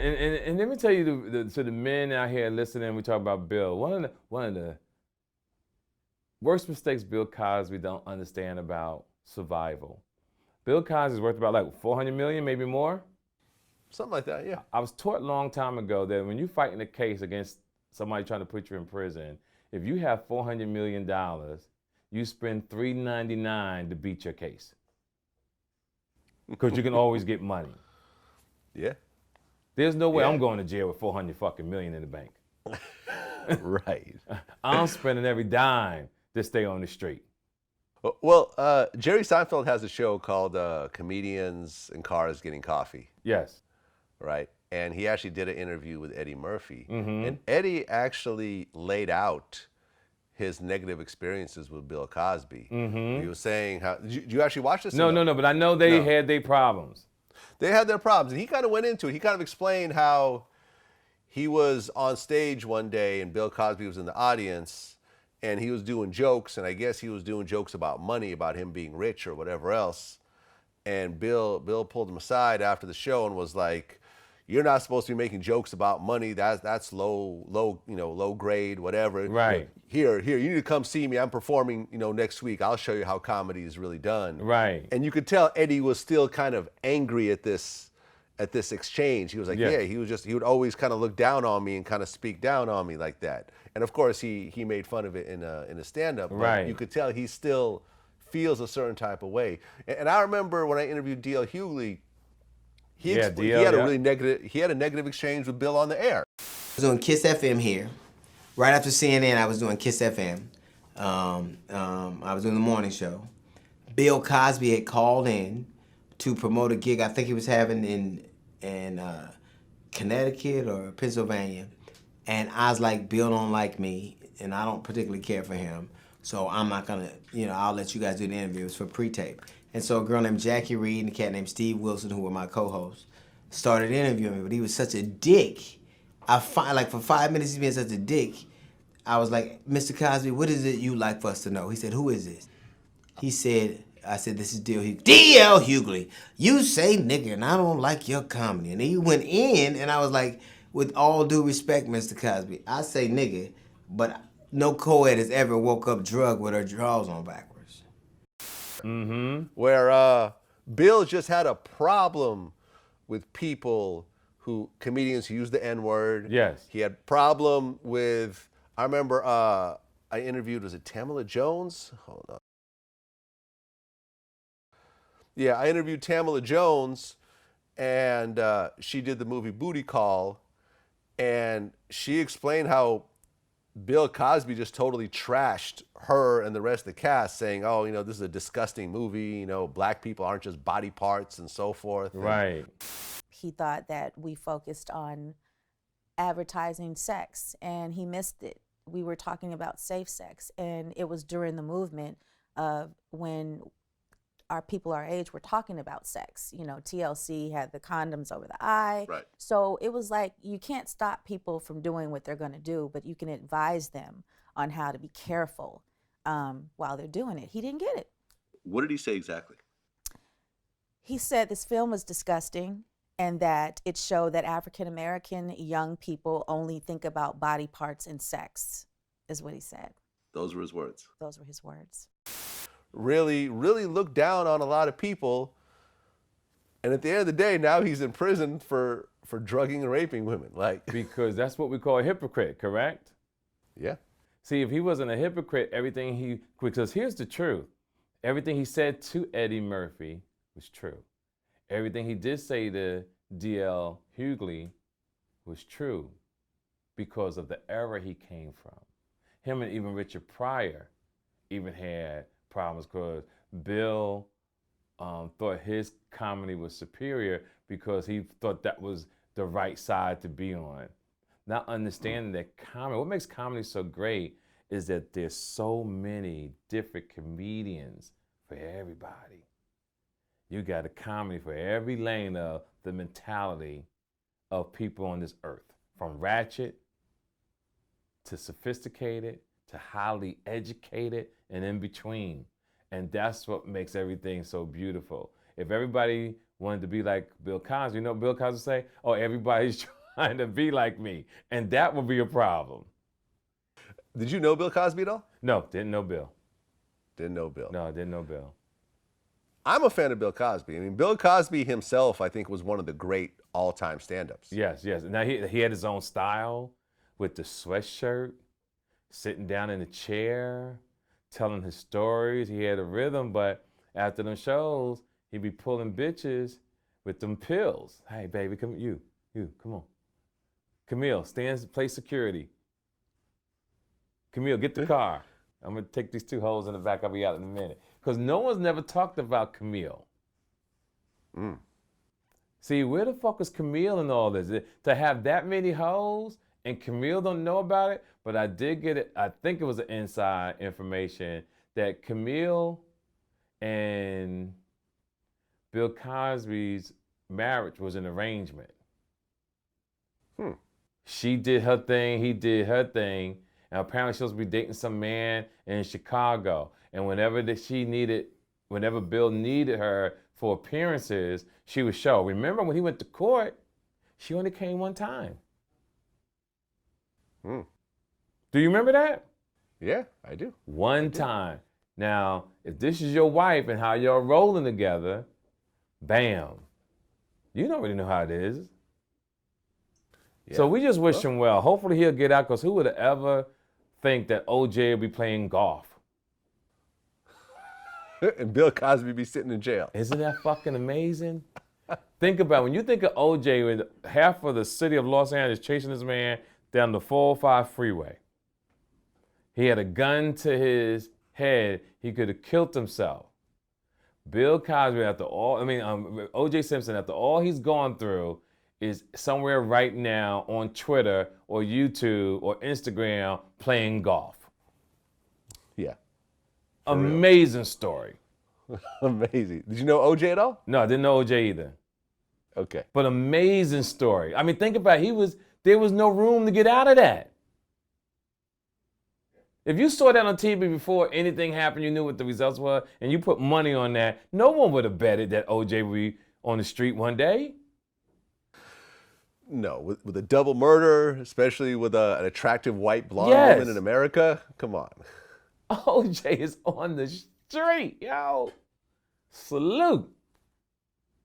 And let me tell you, to the men out here listening, we talk about Bill. One of the worst mistakes Bill Cosby don't understand about survival. Bill Cosby is worth about like $400 million, maybe more. Something like that, yeah. I was taught a long time ago that when you're fighting a case against somebody trying to put you in prison, if you have $400 million, you spend $399 to beat your case. Because you can always get money. Yeah. There's no way I'm going to jail with $400 million in the bank. Right. I'm spending every dime to stay on the street. Well, Jerry Seinfeld has a show called Comedians in Cars Getting Coffee. Yes. Right? And he actually did an interview with Eddie Murphy. Mm-hmm. And Eddie actually laid out his negative experiences with Bill Cosby. Mm-hmm. He was saying how, did you actually watch this? No, but I know they had their problems. They had their problems, and he kind of went into it. He kind of explained how he was on stage one day, and Bill Cosby was in the audience, and he was doing jokes, and I guess he was doing jokes about money, about him being rich or whatever else. And Bill pulled him aside after the show and was like, "You're not supposed to be making jokes about money. That's low grade, whatever. Right. Here, you need to come see me. I'm performing, next week. I'll show you how comedy is really done." Right. And you could tell Eddie was still kind of angry at this exchange. He was like, he would always kind of look down on me and kind of speak down on me like that. And of course, he made fun of it in a stand-up. Right. But you could tell he still feels a certain type of way. And I remember when I interviewed D.L. Hughley, he had a negative exchange with Bill on the air. I was doing Kiss FM here. Right after CNN, I was doing Kiss FM. I was doing the morning show. Bill Cosby had called in to promote a gig I think he was having in Connecticut or Pennsylvania. And I was like, Bill don't like me, and I don't particularly care for him. So I'm not gonna, I'll let you guys do the interview. It was for pre-tape. And so a girl named Jackie Reed and a cat named Steve Wilson, who were my co-hosts, started interviewing me, but he was such a dick. For 5 minutes he's been such a dick. I was like, "Mr. Cosby, what is it you like for us to know?" He said, "Who is this?" I said, "This is D.L. Hughley." D.L. Hughley, you say nigger, and I don't like your comedy. And he went in, and I was like, with all due respect, Mr. Cosby, I say nigger, but no co-ed has ever woke up drug with her drawers on backwards. Mm-hmm. Where Bill just had a problem with comedians who use the N-word. Yes. He had problem with, I remember I interviewed, was it Tamala Jones? Hold on. Yeah, I interviewed Tamala Jones, and she did the movie Booty Call, and she explained how Bill Cosby just totally trashed her and the rest of the cast, saying, "Oh, this is a disgusting movie. Black people aren't just body parts," and so forth. Right. He thought that we focused on advertising sex, and he missed it. We were talking about safe sex, and it was during the movement of when our people our age were talking about sex. TLC had the condoms over the eye. Right. So it was like, you can't stop people from doing what they're going to do, but you can advise them on how to be careful while they're doing it. He didn't get it. What did he say exactly? He said this film was disgusting and that it showed that African-American young people only think about body parts and sex, is what he said. Those were his words. Those were his words. Really, really looked down on a lot of people. And at the end of the day, now he's in prison for drugging and raping women. Because that's what we call a hypocrite, correct? Yeah. See, if he wasn't a hypocrite, because here's the truth. Everything he said to Eddie Murphy was true. Everything he did say to D.L. Hughley was true because of the era he came from. Him and even Richard Pryor even had problems because Bill thought his comedy was superior because he thought that was the right side to be on. Not understanding that comedy, what makes comedy so great is that there's so many different comedians for everybody. You got a comedy for every lane of the mentality of people on this earth, from ratchet to sophisticated to highly educated and in between. And that's what makes everything so beautiful. If everybody wanted to be like Bill Cosby, Bill Cosby say, "Oh, everybody's trying to be like me, and that would be a problem. Did you know Bill Cosby at all? No, didn't know Bill. Didn't know Bill. No, I didn't know Bill. I'm a fan of Bill Cosby. I mean, Bill Cosby himself, I think, was one of the great all-time stand-ups. Yes, yes. Now he had his own style with the sweatshirt, sitting down in the chair, telling his stories. He had a rhythm, but after them shows, he'd be pulling bitches with them pills. Hey, baby, come come on. Camille, play security. Camille, get the car. I'm gonna take these two hoes in the back. I'll be out in a minute. Because no one's never talked about Camille. See, where the fuck is Camille in all this? To have that many hoes and Camille don't know about it, but I did get it. I think it was an inside information that Camille and Bill Cosby's marriage was an arrangement. She did her thing, he did her thing, and apparently she was supposed to be dating some man in Chicago. And whenever Bill needed her for appearances, she would show. Remember when he went to court, she only came one time. Do you remember that? Yeah, I do. One time. Now, if this is your wife and how y'all rolling together, bam. You don't really know how it is. Yeah. So we just wish him well. Hopefully he'll get out, because who would have ever think that OJ would be playing golf? And Bill Cosby be sitting in jail. Isn't that fucking amazing? Think about it. When you think of OJ with half of the city of Los Angeles chasing this man down the 405 freeway. He had a gun to his head. He could have killed himself. Bill Cosby, OJ Simpson, after all he's gone through, is somewhere right now on Twitter or YouTube or Instagram playing golf. Yeah. Amazing story. Amazing. Did you know OJ at all? No, I didn't know OJ either. Okay. But amazing story. I mean, think about it. There was no room to get out of that. If you saw that on TV before anything happened, you knew what the results were, and you put money on that, no one would have betted that OJ would be on the street one day. No, with a double murder, especially with an attractive white blonde Yes. woman in America, come on. OJ is on the street, yo. Salute.